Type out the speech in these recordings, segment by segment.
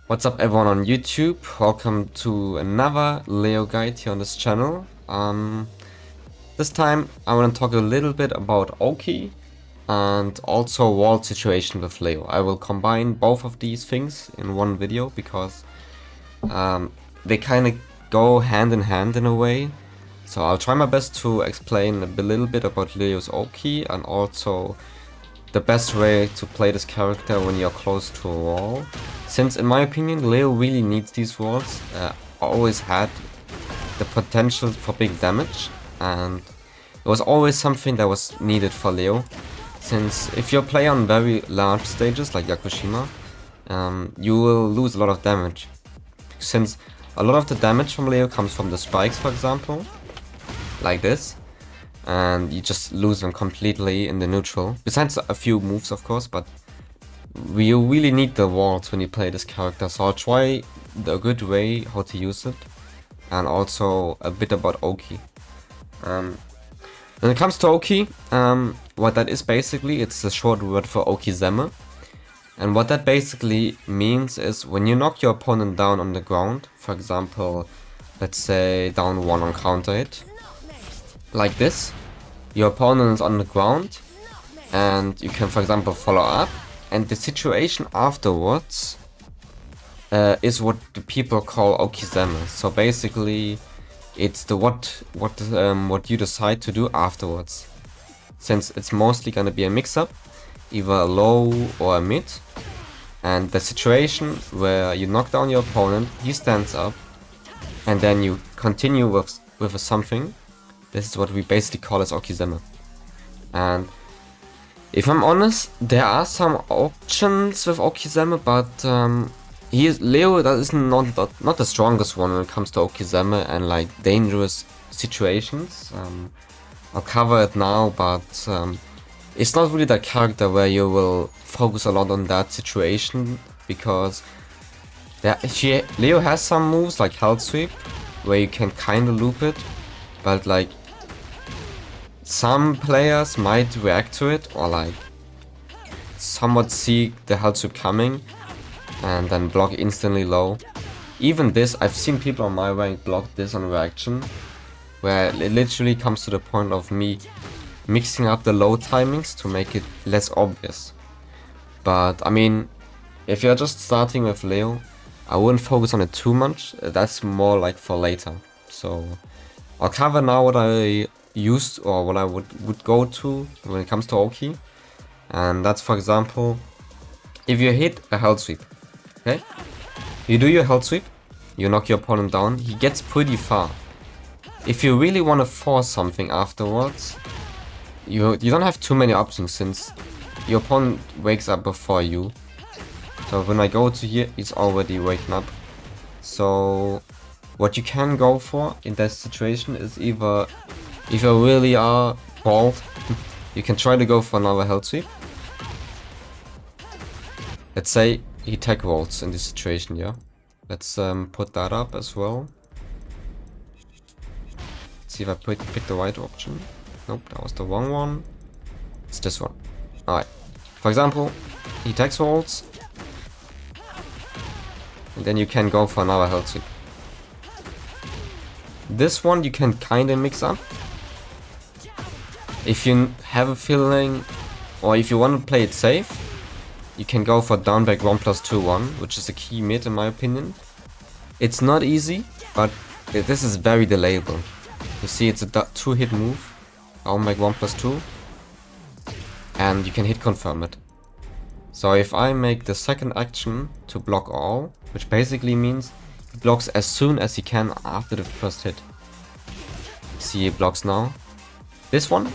What's up everyone on YouTube? Welcome to another Leo guide here on this channel. This time I want to talk a little bit about Oki and also wall situation with Leo. I will combine both of these things in one video because they kind of go hand in hand in a way. So I'll try my best to explain a little bit about Leo's Oki and also the best way to play this character when you're close to a wall. Since in my opinion Leo really needs these walls, always had the potential for big damage, and it was always something that was needed for Leo. Since if you play on very large stages like Yakushima, you will lose a lot of damage. Since a lot of the damage from Leo comes from the spikes, for example, like this, and you just lose them completely in the neutral. Besides a few moves, of course, but you really need the walls when you play this character. So I'll try the good way how to use it, and also a bit about Oki. When it comes to Oki, what that is basically, it's a short word for Okizeme. And what that basically means is when you knock your opponent down on the ground, for example, let's say down 1 on counter hit, like this, your opponent is on the ground, and you can, for example, follow up, and the situation afterwards is what the people call Okizeme. So basically, it's the what you decide to do afterwards. Since it's mostly gonna be a mix-up, either a low or a mid, and the situation where you knock down your opponent, he stands up, and then you continue with something. This is what we basically call as Okizeme. And if I'm honest, there are some options with Okizeme, but Leo that is not the strongest one when it comes to Okizeme and like dangerous situations. I'll cover it now, but it's not really that character where you will focus a lot on that situation, because Leo has some moves like Health Sweep where you can kind of loop it, but like some players might react to it or like somewhat see the Health Sweep coming and then block instantly low. Even this, I've seen people on my rank block this on reaction, where it literally comes to the point of me mixing up the low timings to make it less obvious. But I mean, if you're just starting with Leo, I wouldn't focus on it too much. That's more like for later. So I'll cover now what I used or what I would go to when it comes to Oki. And that's, for example, if you hit a Health Sweep, okay? You do your Health Sweep, you knock your opponent down, he gets pretty far. If you really want to force something afterwards, you don't have too many options, since your opponent wakes up before you. So when I go to here, he's already waking up. So what you can go for in that situation is either, if you really are bald, you can try to go for another Health Sweep. Let's say he tech rolls in this situation, yeah? Let's put that up as well. Let's see if I pick the right option. Nope, that was the wrong one. It's this one. Alright. For example, he tech rolls, and then you can go for another Health Sweep. This one you can kinda mix up. If you have a feeling, or if you want to play it safe, you can go for down back 1+2-1, which is a key mid in my opinion. It's not easy, but this is very delayable. You see, it's a 2-hit move, down back 1+2, and you can hit confirm it. So if I make the second action to block all, which basically means he blocks as soon as he can after the first hit. See, he blocks now. This one,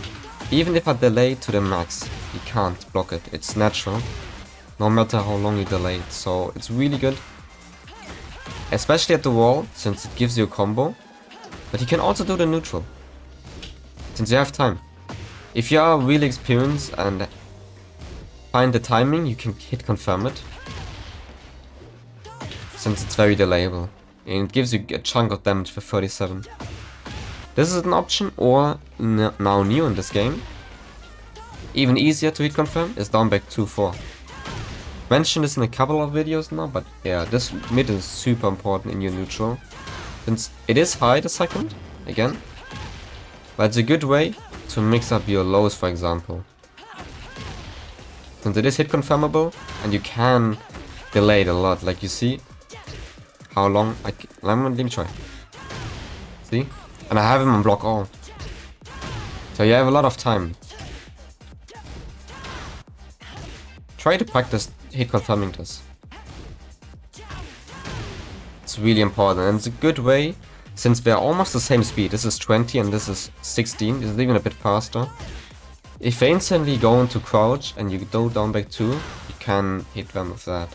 even if I delay to the max, he can't block it. It's natural, no matter how long you delay it. So it's really good, especially at the wall, since it gives you a combo. But you can also do the neutral, since you have time. If you are really experienced and find the timing, you can hit confirm it, since it's very delayable, and it gives you a chunk of damage for 37. This is an option, or now new in this game, even easier to hit confirm, is down back 2-4. mentioned this in a couple of videos now, but yeah, this mid is super important in your neutral. Since it is high the second, again. But it's a good way to mix up your lows, for example. Since it is hit confirmable, and you can delay it a lot, like you see how long let me try. See? And I have him on block all. So you have a lot of time. Try to practice hit confirming this. It's really important, and it's a good way, since they're almost the same speed. This is 20 and this is 16, this is even a bit faster. If they instantly go into crouch and you go down back 2, you can hit them with that.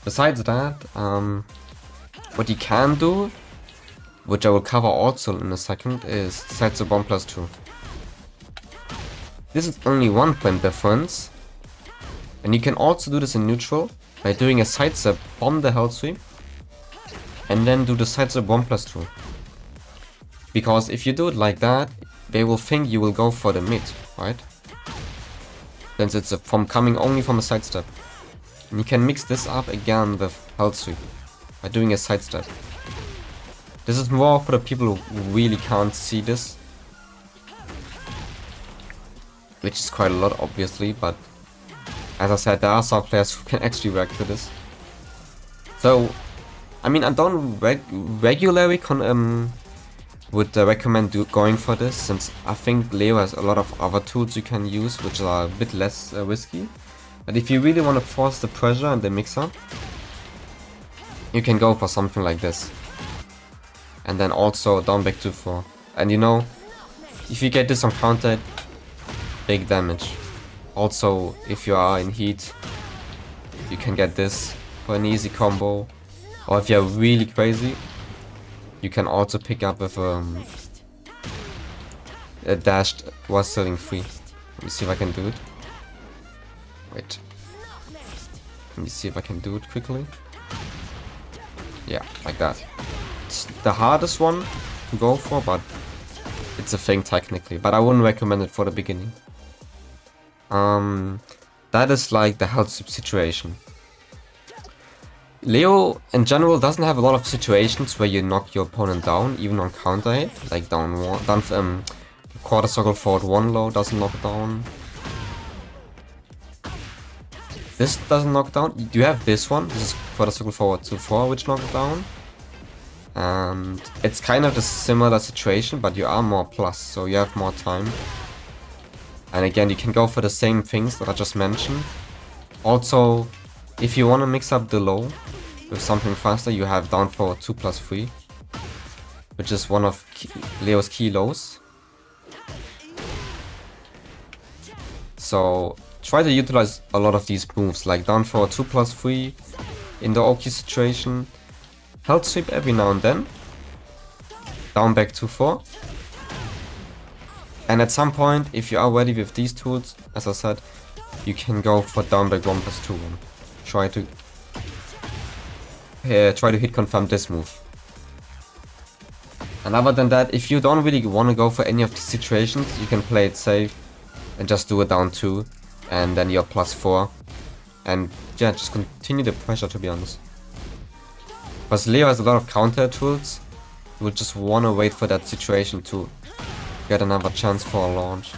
Besides that, what you can do, which I will cover also in a second, is set the 1+2. This is only 1 point difference, and you can also do this in neutral by doing a sidestep on the held sweep, and then do the sidestep 1+2. Because if you do it like that, they will think you will go for the mid, right? Since it's from coming only from a sidestep. And you can mix this up again with held sweep by doing a sidestep. This is more for the people who really can't see this, which is quite a lot obviously, but as I said, there are some players who can actually react to this. So, I mean, I don't regularly would recommend going for this, since I think Leo has a lot of other tools you can use which are a bit less risky. But if you really want to force the pressure and the mix-up, you can go for something like this. And then also down back to 4. And you know, if you get this on counter, big damage. Also, if you are in heat, you can get this for an easy combo. Or if you're really crazy, you can also pick up with a dashed was selling free. Let me see if I can do it. Wait. Let me see if I can do it quickly. Yeah, like that. It's the hardest one to go for, but it's a thing technically. But I wouldn't recommend it for the beginning. That is like the health situation. Leo in general doesn't have a lot of situations where you knock your opponent down, even on counter hit, like down quarter circle forward 1 low doesn't knock down. This doesn't knock down. You have this one. This is quarter circle forward 2-4, which knocks down. And it's kind of a similar situation, but you are more plus, so you have more time. And again, you can go for the same things that I just mentioned. Also, if you want to mix up the low with something faster, you have down forward 2+3, which is one of Leo's key lows. So try to utilize a lot of these moves, like down forward 2+3 in the Oki situation, held sweep every now and then, down back 2-4. And at some point, if you are ready with these tools, as I said, you can go for down back 1+2 one. Try to hit confirm this move. And other than that, if you don't really want to go for any of these situations, you can play it safe and just do it down 2, and then you're +4. And yeah, just continue the pressure, to be honest. Because Leo has a lot of counter tools, you will just want to wait for that situation to get another chance for a launch.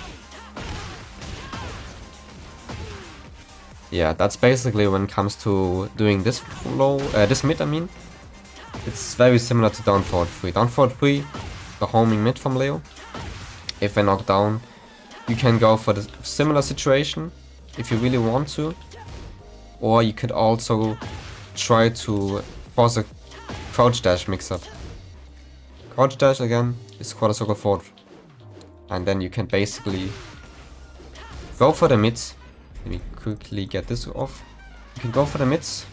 Yeah, that's basically when it comes to doing this low, this mid I mean. It's very similar to down forward 3. Down forward 3, the homing mid from Leo. If they knock down, you can go for the similar situation if you really want to. Or you could also try to force a crouch dash mix up. Crouch dash again is quarter circle forward. And then you can basically go for the mids. Let me quickly get this off. You can go for the mids,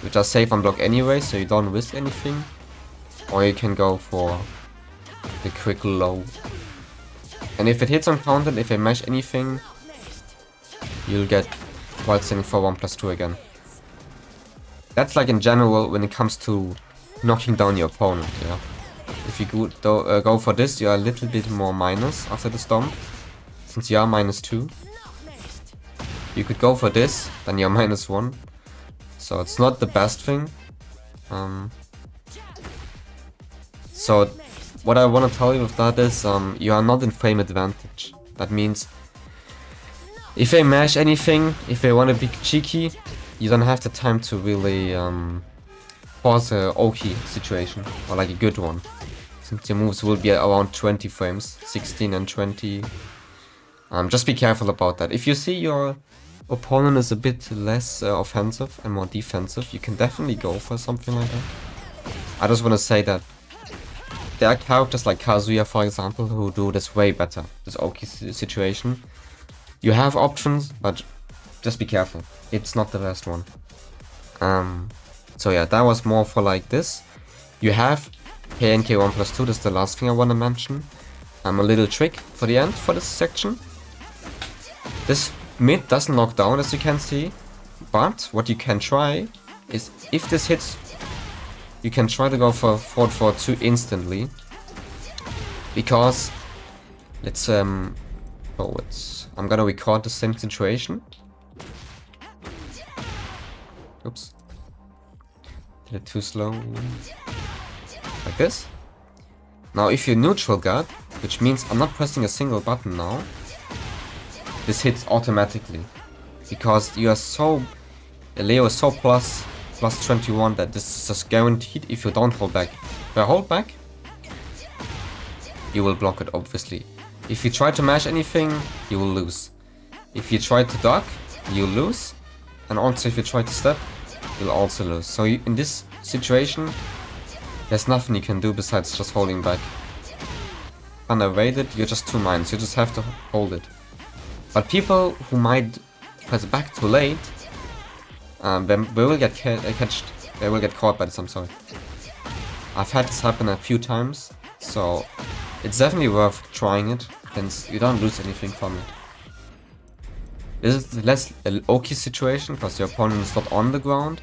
which are safe on block anyway, so you don't risk anything. Or you can go for the quick low. And if it hits on counter, if they mash anything, you'll get wild standing for 1+2 again. That's like in general when it comes to knocking down your opponent, yeah. If you go for this, you are a little bit more minus after the stomp, since you are -2. You could go for this, then you're -1. So it's not the best thing. So what I want to tell you with that is you are not in frame advantage. That means if they mash anything, if they want to be cheeky, you don't have the time to really pause a Oki situation, or like a good one. Since your moves will be around 20 frames, 16 and 20. Just be careful about that. If you see your opponent is a bit less offensive and more defensive, you can definitely go for something like that. I just want to say that there are characters like Kazuya, for example, who do this way better, this Oki situation. You have options, but just be careful. It's not the best one. So yeah, that was more for like this. You have KNK1+2, this is the last thing I want to mention. A little trick for the end for this section. This mid doesn't knock down, as you can see, but what you can try is, if this hits, you can try to go for forward 4-2 instantly, because let's I'm gonna record the same situation. Oops, did it too slow. Like this. Now if you neutral guard, which means I'm not pressing a single button now, this hits automatically, because you are so, Leo is so plus 21 that this is just guaranteed if you don't hold back. If I hold back, you will block it, obviously. If you try to mash anything, you will lose. If you try to duck, you'll lose. And also if you try to step, you'll also lose. So in this situation, there's nothing you can do besides just holding back. Unevaded, you're just 2 mines, you just have to hold it. But people who might press back too late, they will get caught by this, I'm sorry. I've had this happen a few times, so it's definitely worth trying it, since you don't lose anything from it. This is less an Oki situation, because your opponent is not on the ground,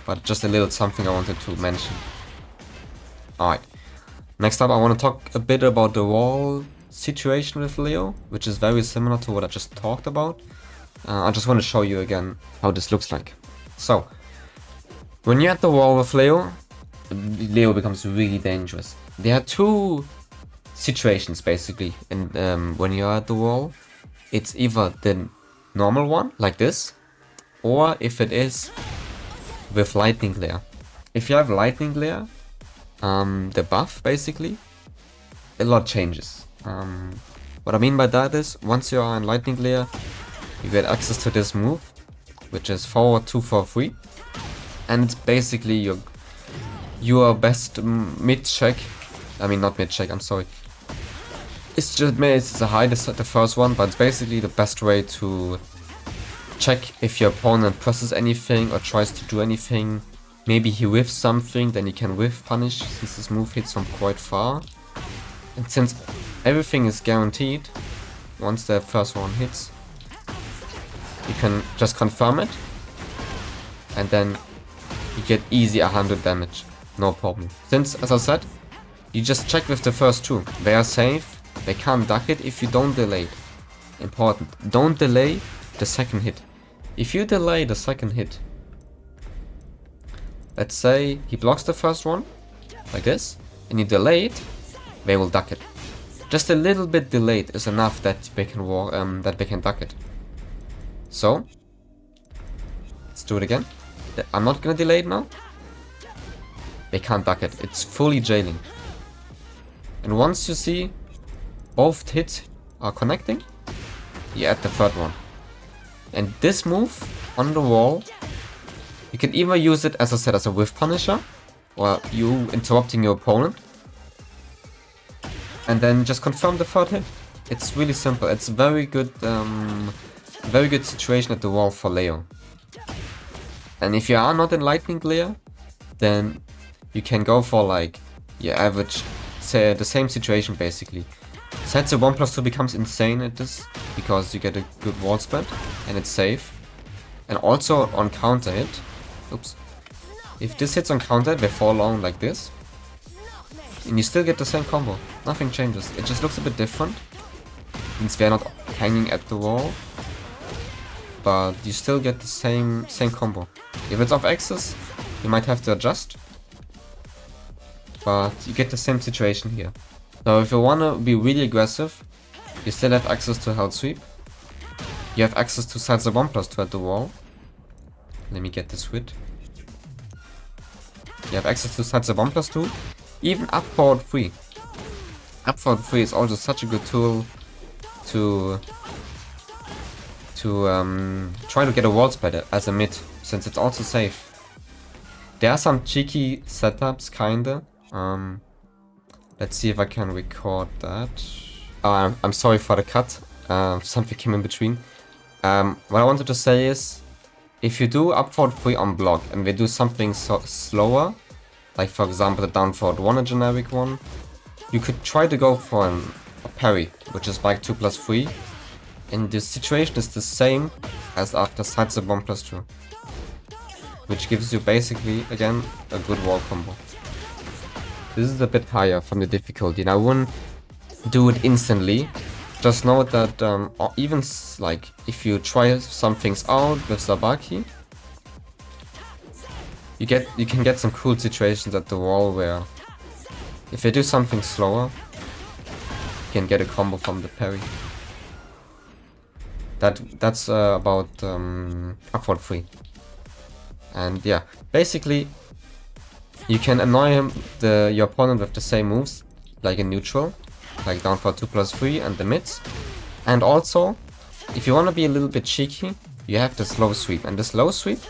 but just a little something I wanted to mention. Alright, next up I want to talk a bit about the wall situation with Leo, which is very similar to what I just talked about. I just want to show you again how this looks like. So, when you're at the wall with Leo, Leo becomes really dangerous. There are 2 situations basically, and when you're at the wall, it's either the normal one, like this, or if it is with lightning glare. If you have lightning glare, the buff basically, a lot changes. What I mean by that is, once you are in lightning glare, you get access to this move, which is forward 2 for free, and it's basically your best mid check. I mean, not mid check, I'm sorry. It's the hardest, the first one, but it's basically the best way to check if your opponent presses anything or tries to do anything. Maybe he whiffs something, then you can whiff punish, since this move hits from quite far. And since everything is guaranteed, once the first one hits, you can just confirm it, and then you get easy 100 damage, no problem. Since, as I said, you just check with the first 2. They are safe, they can't duck it if you don't delay it. Important, don't delay the second hit. If you delay the second hit, let's say he blocks the first one, like this, and you delay it, they will duck it. Just a little bit delayed is enough that they can duck it. So, let's do it again. I'm not gonna delay it now. They can't duck it. It's fully jailing. And once you see both hits are connecting, you add the third one. And this move on the wall, you can either use it, as I said, as a whiff punisher, or you interrupting your opponent, and then just confirm the third hit. It's really simple. It's very good situation at the wall for Leo. And if you are not in lightning glare, then you can go for like your average, say the same situation basically. Setsu 1+2 becomes insane at this, because you get a good wall spread and it's safe. And also on counter hit, oops, if this hits on counter hit, they fall along like this, and you still get the same combo. Nothing changes. It just looks a bit different, since they're not hanging at the wall. but you still get the same combo. If it's off axis, you might have to adjust, but you get the same situation here. Now if you wanna be really aggressive, you still have access to health sweep. You have access to sidestep 1+2 at the wall. Let me get this hit. You have access to sidestep 1+2, even up forward 3. Up forward 3 is also such a good tool to try to get a wall spread as a mid, since it's also safe. There are some cheeky setups, kinda. Let's see if I can record that. I'm sorry for the cut. Something came in between. What I wanted to say is, if you do up forward 3 on block and they do something slower, like for example the down forward 1, a generic one, you could try to go for a parry, which is like 2+3. And the situation is the same as after sidestep 1+2, which gives you basically, again, a good wall combo. This is a bit higher from the difficulty, and I wouldn't do it instantly. Just know that even like if you try some things out with Sabaki, you can get some cool situations at the wall where if they do something slower, you can get a combo from the parry. That's about upward 3. And yeah, basically you can annoy your opponent with the same moves like in neutral, like down for 2+3 and the mids. And also, if you want to be a little bit cheeky, you have the slow sweep, and the slow sweep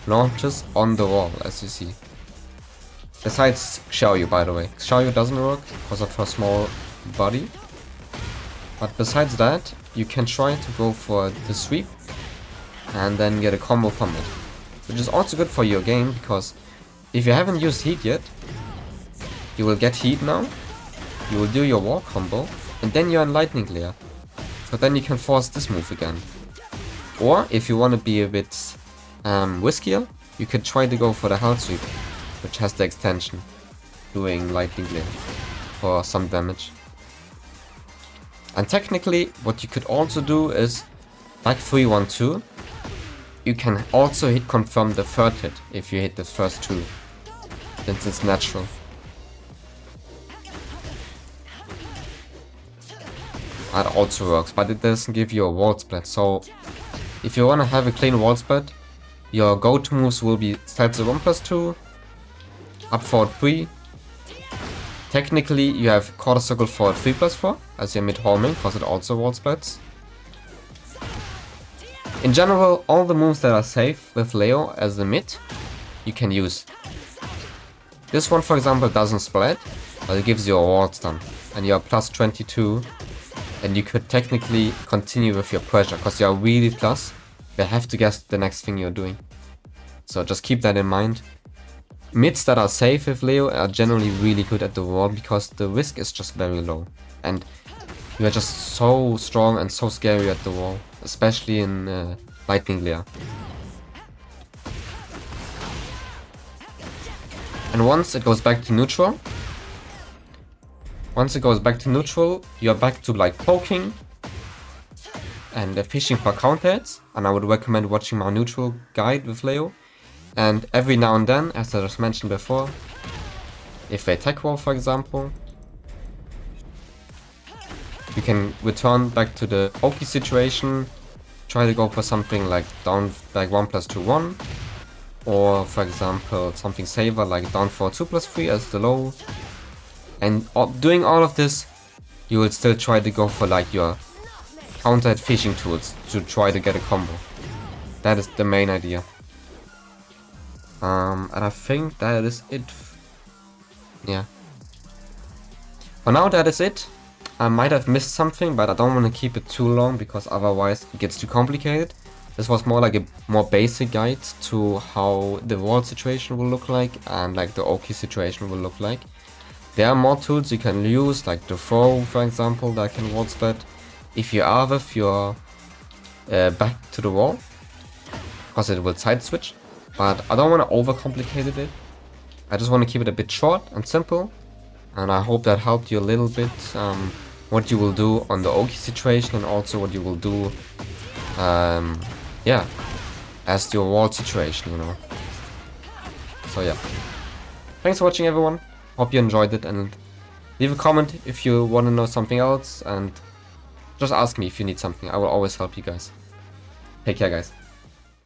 launches on the wall, as you see. Besides Xiaoyu, by the way. Xiaoyu doesn't work because of her small body. But besides that, you can try to go for the sweep and then get a combo from it. Which is also good for your game, because if you haven't used heat yet, you will get heat now, you will do your wall combo, and then you're in lightning layer. So then you can force this move again. Or if you want to be a bit riskier, you can try to go for the health sweep, which has the extension, doing lightning layer for some damage. And technically, what you could also do is, like 3-1-2, you can also hit confirm the third hit if you hit the first 2, since it's natural. That also works, but it doesn't give you a wall spread. So if you want to have a clean wall spread, your go-to moves will be sidestep 1+2, up forward 3. Technically, you have quarter circle forward 3+4 as your mid homing, because it also wall spreads. In general, all the moves that are safe with Leo as the mid, you can use. This one, for example, doesn't split, but it gives you a wall stun, and you're plus 22, and you could technically continue with your pressure, because you're really plus. You have to guess the next thing you're doing. So just keep that in mind. Mids that are safe with Leo are generally really good at the wall, because the risk is just very low. And you are just so strong and so scary at the wall, especially in lightning layer. And once it goes back to neutral, you're back to like poking and fishing for counter hits. And I would recommend watching my neutral guide with Leo. And every now and then, as I just mentioned before, if they tech wall, for example, you can return back to the Oki situation, try to go for something like down back 1+2-1, or for example something safer like down for 2+3 as the low. And doing all of this, you will still try to go for like your counter hit fishing tools to try to get a combo. That is the main idea. And I think that is it. Yeah. For now, that is it. I might have missed something, but I don't want to keep it too long, because otherwise it gets too complicated. This was more like a more basic guide to how the wall situation will look like and like the Oki situation will look like. There are more tools you can use, like the throw, for example, that can wall spread if you are with your back to the wall, because it will side switch. But I don't want to overcomplicate it. I just want to keep it a bit short and simple. And I hope that helped you a little bit what you will do on the Oki situation, and also what you will do yeah, as your wall situation, you know. So yeah. Thanks for watching, everyone. Hope you enjoyed it, and leave a comment if you want to know something else, and just ask me if you need something. I will always help you guys. Take care, guys.